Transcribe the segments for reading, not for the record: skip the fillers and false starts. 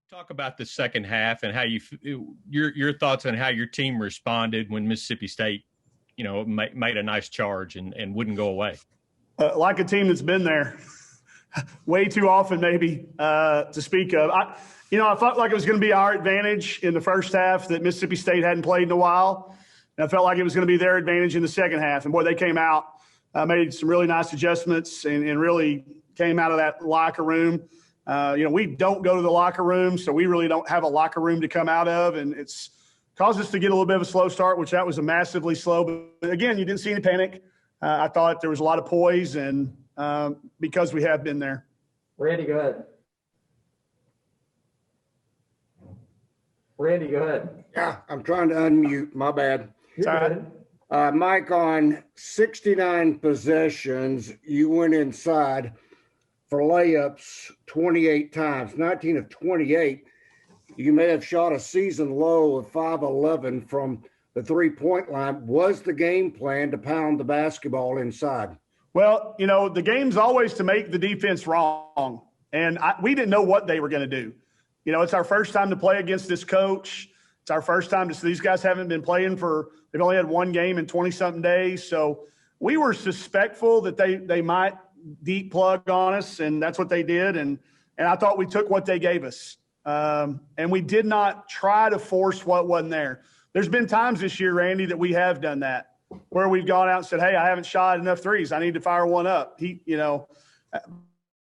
Talk about the second half and how your thoughts on how your team responded when Mississippi State, made a nice charge and wouldn't go away. Like a team that's been there way too often, maybe to speak of. I felt like it was going to be our advantage in the first half that Mississippi State hadn't played in a while. And I felt like it was going to be their advantage in the second half. And boy, they came out, made some really nice adjustments, and really came out of that locker room. We don't go to the locker room, so we really don't have a locker room to come out of, and it's caused us to get a little bit of a slow start, which that was a massively slow. But again, you didn't see any panic. I thought there was a lot of poise, and because we have been there. Randy, go ahead. Randy, go ahead. Yeah, I'm trying to unmute. My bad. Sorry. Mike, on 69 possessions, you went inside for layups 28 times, 19 of 28. You may have shot a season low of 5-11 from the three-point line. Was the game plan to pound the basketball inside? Well, the game's always to make the defense wrong. And we didn't know what they were going to do. It's our first time to play against this coach. It's our first time these guys haven't been playing they've only had one game in 20-something days. So we were suspectful that they might deep plug on us, and that's what they did. And I thought we took what they gave us. And we did not try to force what wasn't there. There's been times this year, Randy, that we have done that, where we've gone out and said, hey, I haven't shot enough threes. I need to fire one up.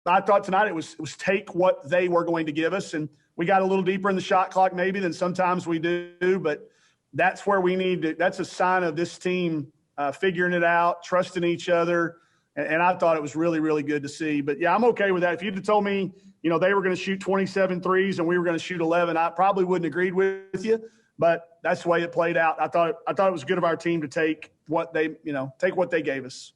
I thought tonight it was take what they were going to give us. And we got a little deeper in the shot clock maybe than sometimes we do, but that's where we need to – that's a sign of this team figuring it out, trusting each other. And I thought it was really, really good to see. But, yeah, I'm okay with that. If you'd have told me, they were going to shoot 27 threes and we were going to shoot 11, I probably wouldn't have agreed with you. But that's the way it played out. I thought it was good of our team to take what they gave us.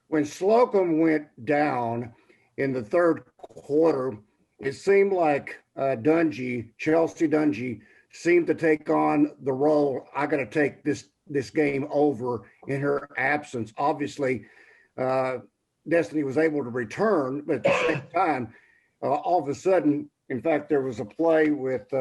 When Slocum went down in the third quarter, it seemed like Chelsea Dungy, seemed to take on the role, I got to take this game over in her absence. Obviously, Destiny was able to return, but at the same time, all of a sudden, in fact, there was a play with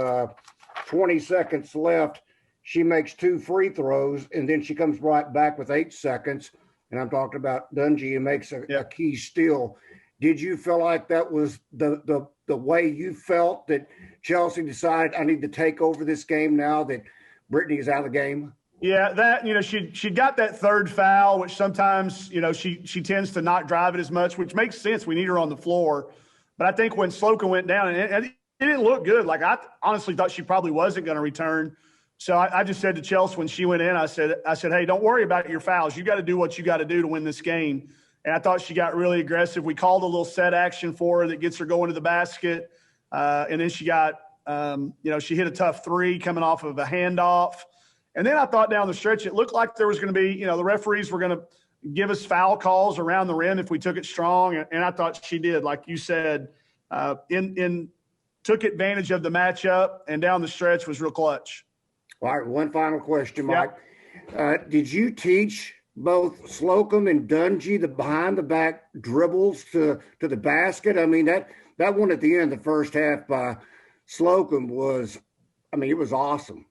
20 seconds left. She makes 2 free throws, and then she comes right back with 8 seconds. And I'm talking about Dungy, and makes a key steal. Did you feel like that was the way you felt that Chelsea decided, I need to take over this game now that Brittany is out of the game? Yeah, that, she got that third foul, which sometimes, she tends to not drive it as much, which makes sense. We need her on the floor. But I think when Slocum went down, and it didn't look good. Like, I honestly thought she probably wasn't going to return. So I just said to Chelsea when she went in, I said, hey, don't worry about your fouls. You got to do what you got to do to win this game. And I thought she got really aggressive. We called a little set action for her that gets her going to the basket. And then she got, she hit a tough three coming off of a handoff. And then I thought down the stretch, it looked like there was going to be, the referees were going to give us foul calls around the rim if we took it strong. And I thought she did, like you said, took advantage of the matchup, and down the stretch was real clutch. All right, one final question, Mike. Yep. Did you teach both Slocum and Dungy the behind-the-back dribbles to the basket? I mean, that one at the end of the first half by Slocum was, it was awesome.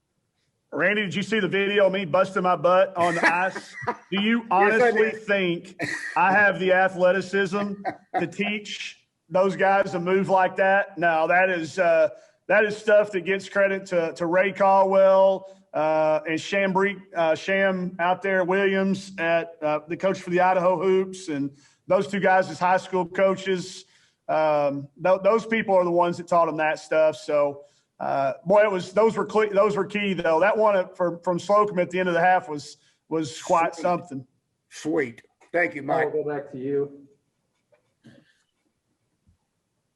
Randy, did you see the video of me busting my butt on the ice? Do you honestly think I have the athleticism to teach those guys to move like that? No, that is stuff that gets credit to Ray Caldwell and Sham out there, Williams, at the coach for the Idaho Hoops, and those two guys as high school coaches. Those people are the ones that taught them that stuff. So, those were key though. That one from Slocum at the end of the half was quite something. Sweet. Thank you, Mike. I'll go back to you.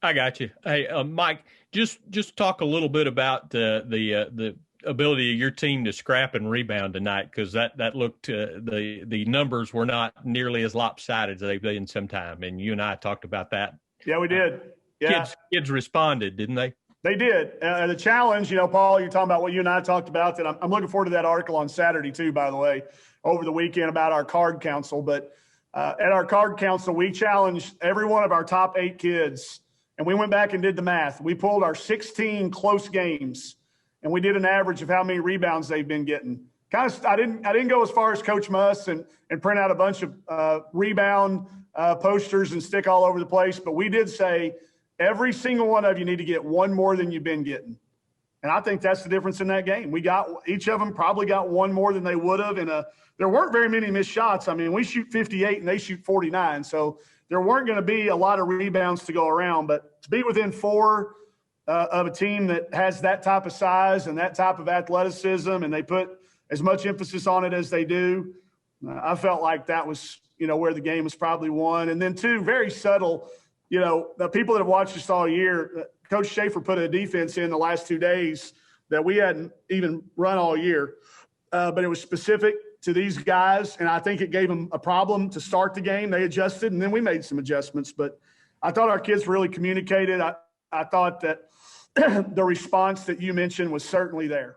I got you. Hey, Mike, just talk a little bit about the ability of your team to scrap and rebound tonight, because that looked the numbers were not nearly as lopsided as they've been sometime, and you and I talked about that. Yeah, we did. Yeah, kids responded, didn't they? They did. The challenge, Paul, you're talking about what you and I talked about. That I'm looking forward to that article on Saturday too, by the way, over the weekend about our card council. But at our card council, we challenged every one of our top 8 kids And we went back and did the math. We pulled our 16 close games, and we did an average of how many rebounds they've been getting. I didn't go as far as Coach Muss and print out a bunch of rebound posters and stick all over the place, but we did say every single one of you need to get one more than you've been getting. And I think that's the difference in that game. Each of them probably got one more than they would have. And there weren't very many missed shots. I mean, we shoot 58 and they shoot 49. So there weren't going to be a lot of rebounds to go around. But to be within 4 of a team that has that type of size and that type of athleticism, and they put as much emphasis on it as they do, I felt like that was, where the game was probably won. And then 2, very subtle, the people that have watched us all year, Coach Schaefer put a defense in the last 2 days that we hadn't even run all year. But it was specific to these guys, and I think it gave them a problem to start the game. They adjusted, and then we made some adjustments. But I thought our kids really communicated. I thought that the response that you mentioned was certainly there.